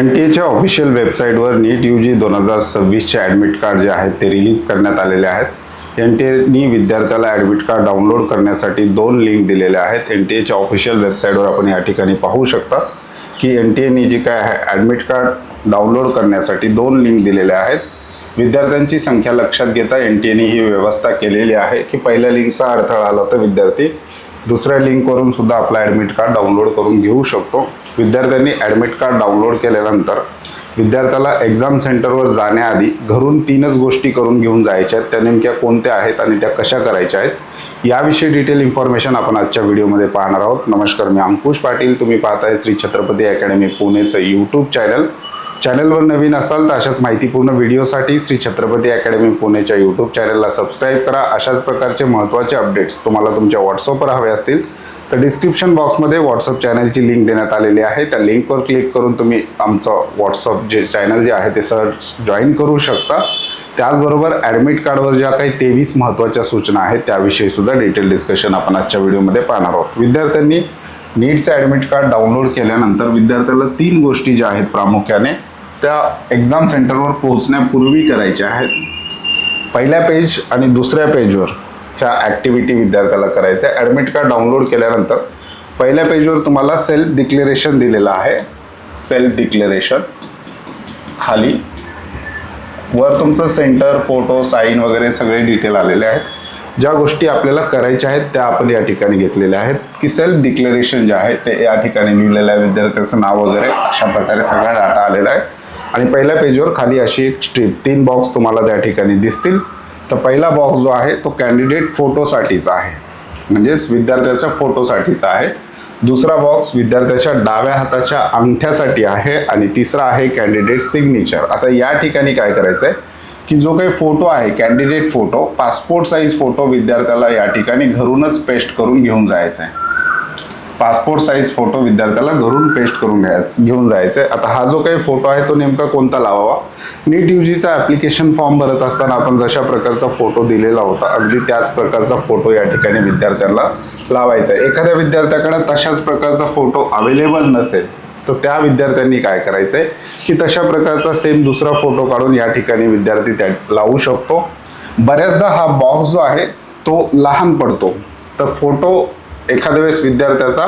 एनटीएच्या official वेबसाईटवर नीट UG 2026चे admit card जे आहेत ते रिलीज करण्यात आलेले आहेत. एनटीएनी विद्यार्थ्याला ॲडमिट कार्ड डाउनलोड करण्यासाठी 2 लिंक दिलेल्या आहेत. एनटीएच्या ऑफिशियल वेबसाईटवर आपण या ठिकाणी पाहू शकता की एनटीएनी जी काय आहे ॲडमिट कार्ड डाउनलोड करण्यासाठी 2 लिंक दिलेल्या आहेत. विद्यार्थ्यांची संख्या लक्षात घेता एनटीएनी ही व्यवस्था केलेली आहे की पहिल्या लिंकचा अडथळा आला तर विद्यार्थी दुसऱ्या लिंकवरून सुद्धा आपला ॲडमिट कार्ड डाउनलोड करून घेऊ शकतो. विद्यार्थ्यांनी ॲडमिट कार्ड डाउनलोड केल्यानंतर विद्यार्थ्याला एक्झाम सेंटरवर जाण्याआधी घरून 3च गोष्टी करून घेऊन जायच्या आहेत. त्या नेमक्या कोणत्या आहेत आणि त्या कशा करायच्या आहेत याविषयी डिटेल इन्फॉर्मेशन आपण आजच्या व्हिडिओमध्ये पाहणार आहोत. नमस्कार, मी अंकुश पाटील. तुम्ही पाहताय श्री छत्रपती अकॅडमी पुणेचं यूट्यूब चॅनल. चॅनलवर नवीन असाल तर अशाच माहितीपूर्ण व्हिडिओसाठी श्री छत्रपती अकॅडमी पुणेच्या यूट्यूब चॅनलला सबस्क्राईब करा. अशाच प्रकारचे महत्त्वाचे अपडेट्स तुम्हाला तुमच्या व्हॉट्सअपवर हवे असतील तर डिस्क्रिप्शन बॉक्समध्ये व्हॉट्सअप चॅनलची लिंक देण्यात आलेली आहे. त्या लिंकवर क्लिक करून तुम्ही आमचं व्हॉट्सअप जे चॅनल जे आहे ते सहज जॉईन करू शकता. त्याचबरोबर ॲडमिट कार्डवर ज्या काही 23 महत्त्वाच्या सूचना आहेत त्याविषयी सुद्धा डिटेल डिस्कशन आपण आजच्या व्हिडिओमध्ये पाहणार आहोत. विद्यार्थ्यांनी नीटचं ॲडमिट कार्ड डाउनलोड केल्यानंतर विद्यार्थ्याला 3 गोष्टी ज्या आहेत प्रामुख्याने त्या एक्झाम सेंटरवर पोहोचण्यापूर्वी करायच्या आहेत. पहिल्या पेज आणि दुसऱ्या पेजवर ह्या ॲक्टिव्हिटी विद्यार्थ्याला करायचं आहे. ॲडमिट कार्ड डाउनलोड केल्यानंतर पहिल्या पेजवर तुम्हाला सेल्फ डिक्लेरेशन दिलेलं आहे. सेल्फ डिक्लेरेशन खाली वर तुमचं सेंटर, फोटो, साईन वगैरे सगळे डिटेल आलेले आहेत. ज्या गोष्टी आपल्याला करायच्या आहेत त्या आपण या ठिकाणी घेतलेल्या आहेत की सेल्फ डिक्लेरेशन जे आहे ते या ठिकाणी लिहिलेलं आहे. विद्यार्थ्याचं नाव वगैरे अशा प्रकारे सगळा डाटा आलेला आहे. आणि पहिल्या पेजवर खाली अशी एक स्ट्रीप 3 बॉक्स तुम्हाला त्या ठिकाणी दिसतील. तर पहिला बॉक्स जो आहे तो कॅन्डिडेट फोटोसाठीचा आहे, म्हणजेच विद्यार्थ्याच्या फोटोसाठीचा आहे. दुसरा बॉक्स विद्यार्थ्याच्या डाव्या हाताच्या अंगठ्यासाठी आहे आणि तिसरा आहे कॅन्डिडेट सिग्नेचर. आता या ठिकाणी काय करायचं आहे की जो काही फोटो आहे candidate photo, passport size photo विद्यार्थ्याला या ठिकाणी घरूनच पेस्ट करून घेऊन जायचं आहे. पासपोर्ट साईज फोटो विद्यार्थ्याला घरून पेस्ट करून घेऊन जायचं आहे. आता हा जो काही फोटो आहे तो नेमका कोणता लावावा? नीट यूजीचा ॲप्लिकेशन फॉर्म भरत असताना आपण जशा प्रकारचा फोटो दिलेला होता अगदी त्याच प्रकारचा फोटो या ठिकाणी विद्यार्थ्याला लावायचा आहे. एखाद्या विद्यार्थ्याकडे तशाच प्रकारचा फोटो अवेलेबल नसेल तर त्या विद्यार्थ्यांनी काय करायचं आहे की तशा प्रकारचा सेम दुसरा फोटो काढून या ठिकाणी विद्यार्थी त्या लावू शकतो. बऱ्याचदा हा बॉक्स जो आहे तो लहान पडतो तर फोटो एखाद्या वेळेस विद्यार्थ्याचा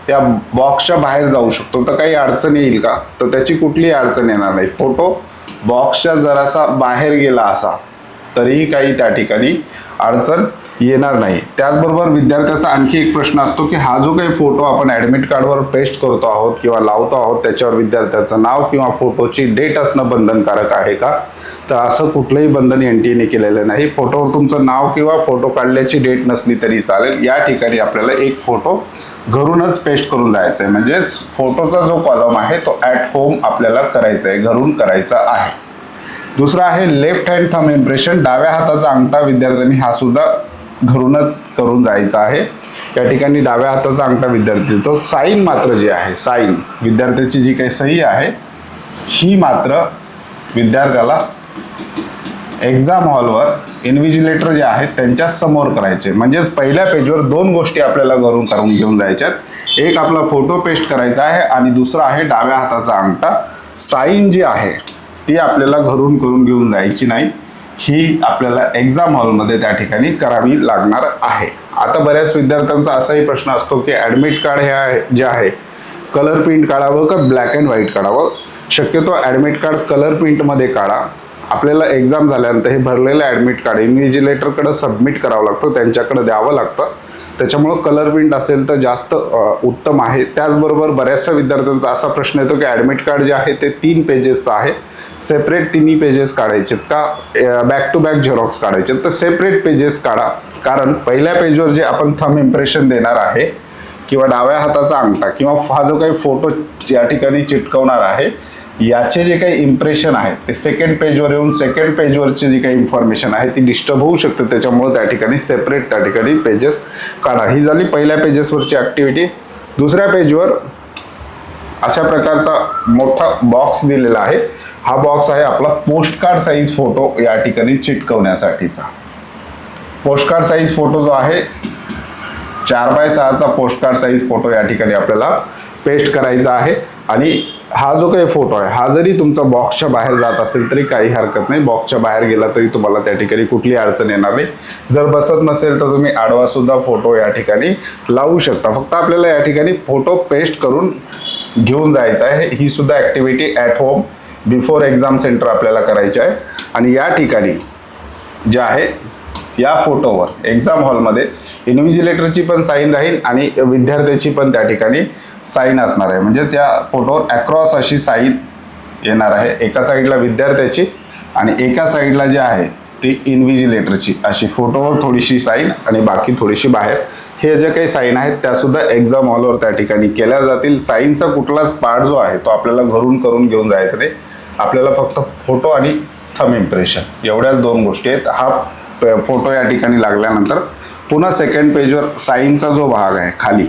या बॉक्सच्या बाहेर जाऊ शकतो. तर काही अडचण येईल का? तर त्याची कुठलीही अडचण येणार नाही. फोटो बॉक्सच्या जरासा बाहेर गेला असा तरीही काही त्या ठिकाणी अडचण येणार नाही. त्याचबरोबर विद्यार्थ्याचा आणखी एक प्रश्न असतो की हा जो काही फोटो आपण ॲडमिट कार्डवर पेस्ट करतो आहोत किंवा लावतो आहोत त्याच्यावर विद्यार्थ्याचं नाव किंवा फोटोची डेट असणं बंधनकारक आहे का? तर असं कुठलंही बंधन एनटीएने केलेलं नाही. फोटोवर तुमचं नाव किंवा फोटो काढल्याची डेट नसली तरी चालेल. या ठिकाणी आपल्याला एक फोटो घरूनच पेस्ट करून जायचं आहे. म्हणजेच फोटोचा जो कॉलम आहे तो ॲट होम आपल्याला करायचा आहे, घरून करायचा आहे. दुसरा आहे लेफ्ट हँड थंब इम्प्रेशन, डाव्या हाताचा अंगठा विद्यार्थ्यांनी हा सुद्धा घरूनच करून जायचा आहे. या ठिकाणी डाव्या हाताचा अंगठा विद्यार्थी तो साईन मात्र जे आहे साईन विद्यार्थ्याची जी काही सही आहे ही मात्र विद्यार्थ्याला एक्झाम हॉलवर इन्व्हिजिलेटर जे आहेत त्यांच्या समोर करायचे. म्हणजेच पहिल्या पेजवर 2 गोष्टी आपल्याला घरून करून घेऊन जायच्यात. एक आपला फोटो पेस्ट करायचा आहे आणि दुसरा आहे डाव्या हाताचा अंगठा. साईन जी आहे ती आपल्याला घरून करून घेऊन जायची नाही, ही आपल्याला एक्झाम हॉलमध्ये त्या ठिकाणी करावी लागणार आहे. आता बऱ्याच विद्यार्थ्यांचा असाही प्रश्न असतो की ॲडमिट कार्ड जे आहे कलर प्रिंट काढावं का ब्लॅक अँड व्हाईट काढावं? शक्यतो ॲडमिट कार्ड कलर प्रिंटमध्ये काढा. आपल्याला एक्झाम झाल्यानंतर हे भरलेलं ॲडमिट कार्ड इन्व्हिजिलेटरकडे सबमिट करावं लागतं, त्यांच्याकडे द्यावं लागतं. त्याच्यामुळं कलर प्रिंट असेल तर जास्त उत्तम आहे. त्याचबरोबर बऱ्याचशा विद्यार्थ्यांचा असा प्रश्न येतो की ॲडमिट कार्ड जे आहे ते 3 पेजेसचं आहे, सेपरेट 3 पेजेस काढायचेत का बॅक टू बॅक झेरॉक्स काढायचे? तर सेपरेट पेजेस काढा. कारण पहिल्या पेजवर जे आपण थंब इम्प्रेशन देणार आहे किंवा डाव्या हाताचा अंगठा किंवा हा जो काही फोटो या ठिकाणी चिटकवणार आहे याचे जे काही इम्प्रेशन आहे ते सेकंड पेजवर येऊन सेकंड पेजवरची जी काही इन्फॉर्मेशन आहे ती डिस्टर्ब होऊ शकते. त्याच्यामुळे त्या ठिकाणी सेपरेट त्या ठिकाणी पेजेस काढा. ही झाली पहिल्या पेजेसवरची ॲक्टिव्हिटी. दुसऱ्या पेजवर अशा प्रकारचा मोठा बॉक्स दिलेला आहे. हा बॉक्स आहे आपला पोस्टकार्ड साईज फोटो या ठिकाणी चिटकवण्यासाठीचा. पोस्टकार्ड साईज फोटो जो आहे 4x6चा पोस्टकार्ड साईज फोटो या ठिकाणी आपल्याला पेस्ट करायचा आहे. आणि हा जो काही फोटो आहे हा जरी तुमचा बॉक्सच्या बाहेर जात असेल तरी काही हरकत नाही, बॉक्सच्या बाहेर गेला तरी तुम्हाला त्या ठिकाणी कुठली अडचण येणार नाही. जर बसत नसेल तर तुम्ही आडवा सुद्धा फोटो या ठिकाणी लावू शकता. फक्त आपल्याला या ठिकाणी फोटो पेस्ट करून घेऊन जायचा आहे. ही सुद्धा activity at home before exam centre आपल्याला करायची आहे. आणि या ठिकाणी जे आहे या फोटोवर एक्झाम हॉलमध्ये इन्व्हिजिलेटरची पण साईन राहील आणि विद्यार्थ्याची पण त्या ठिकाणी साईन असणार आहे. म्हणजेच या फोटोवर अक्रॉस अशी साईन येणार आहे, एका साईडला विद्यार्थ्याची आणि एका साईडला जे आहे ती इन्व्हिजिलेटरची. अशी फोटोवर थोडीशी साईन आणि बाकी थोडीशी बाहेर. हे जे काही साईन आहेत त्या सुद्धा एक्झाम हॉलवर त्या ठिकाणी केल्या जातील. साईनचा कुठलाच पार्ट जो आहे तो आपल्याला घरून करून घेऊन जायचं नाही. आपल्याला फक्त फोटो आणि थंब इम्प्रेशन एवढ्याच 2 गोष्टी आहेत. हा फोटो या ठिकाणी लागल्यानंतर पुन्हा सेकंड पेजवर साईनचा जो भाग आहे खाली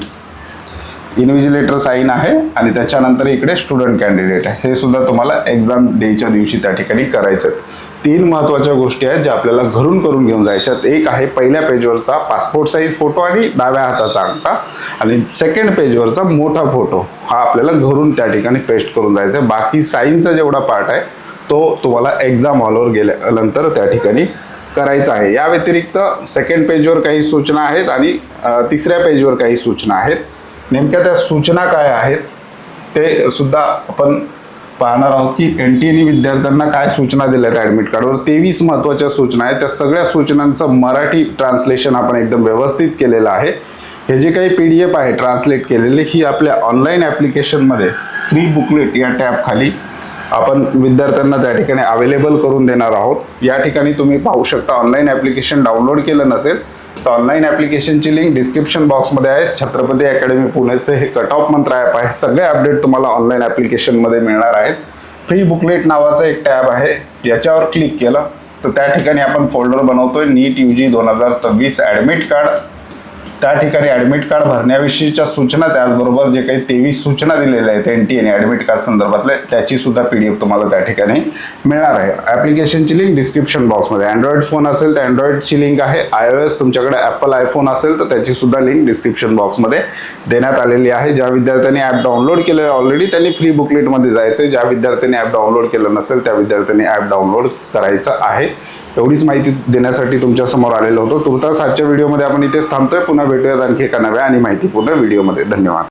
इन्व्हिजिलेटर साईन आहे आणि त्याच्यानंतर इकडे स्टुडंट कॅन्डिडेट आहे. हे सुद्धा तुम्हाला एक्झाम डेच्या दिवशी त्या ठिकाणी करायचं आहे. 3 महत्त्वाच्या गोष्टी आहेत ज्या आपल्याला घरून करून घेऊन जायच्यात. एक आहे पहिल्या पेजवरचा पासपोर्ट साईज फोटो आणि डाव्या हाताचा अंगठा, आणि सेकंड पेजवरचा मोठा फोटो हा आपल्याला घरून त्या ठिकाणी पेस्ट करून जायचा आहे. बाकी साईनचा जेवढा पार्ट आहे तो तुम्हाला एक्झाम हॉलवर गेल्यानंतर त्या ठिकाणी करायचा आहे. या व्यतिरिक्त सेकंड पेजवर काही सूचना आहेत आणि तिसऱ्या पेजवर काही सूचना आहेत. नेमक्या त्या सूचना काय आहेत ते सुद्धा आपण पाहणार आहोत की NTAने विद्यार्थ्यांना काय सूचना दिल्या आहेत ॲडमिट कार्डवर. 23 महत्त्वाच्या सूचना आहेत. त्या सगळ्या सूचनांचं मराठी ट्रान्सलेशन आपण एकदम व्यवस्थित केलेलं आहे. हे जे काही PDF आहे ट्रान्सलेट केलेले ही आपल्या ऑनलाईन ॲप्लिकेशनमध्ये फ्री बुकलेट या टॅब खाली आपण विद्यार्थ्यांना त्या ठिकाणी अवेलेबल करून देणार आहोत. या ठिकाणी तुम्ही पाहू शकता, ऑनलाईन ॲप्लिकेशन डाउनलोड केलं नसेल तर ऑनलाईन ॲप्लिकेशनची लिंक डिस्क्रिप्शन बॉक्समध्ये आहे. छत्रपती अकॅडमी पुणेचे हे कट ऑफ मंत्र ॲप आहे. सगळे अपडेट तुम्हाला ऑनलाईन ॲप्लिकेशनमध्ये मिळणार आहेत. फ्री बुकलेट नावाचं एक टॅब आहे, याच्यावर क्लिक केलं तर त्या ठिकाणी आपण फोल्डर बनवतोय नीट UG 2026 ॲडमिट कार्ड. त्या ठिकाणी ॲडमिट कार्ड भरण्याविषयीच्या सूचना, त्याचबरोबर जे काही 23 सूचना दिलेल्या आहेत NTAने ॲडमिट कार्ड संदर्भातले त्याची सुद्धा PDF तुम्हाला त्या ठिकाणी मिळणार आहे. ॲप्लिकेशनची लिंक डिस्क्रिप्शन बॉक्समध्ये. अँड्रॉइड फोन असेल तर अँड्रॉइडची लिंक आहे. iOS तुमच्याकडे ॲपल आयफोन असेल तर त्याची सुद्धा लिंक डिस्क्रिप्शन बॉक्समध्ये देण्यात आलेली आहे. ज्या विद्यार्थ्यांनी ॲप डाउनलोड केलेलं ऑलरेडी त्यांनी फ्री बुकलेटमध्ये जायचं. ज्या विद्यार्थ्यांनी ॲप डाउनलोड केलं नसेल त्या विद्यार्थ्यांनी ॲप डाउनलोड करायचं आहे. एवढीच माहिती देण्यासाठी तुमच्या समोर आलेलो होतो. तुर्तास आजच्या व्हिडिओमध्ये आपण इथेच थांबतोय. पुन्हा भेटूयात आणखी एका नव्या आणि माहितीपूर्ण व्हिडिओमध्ये. धन्यवाद.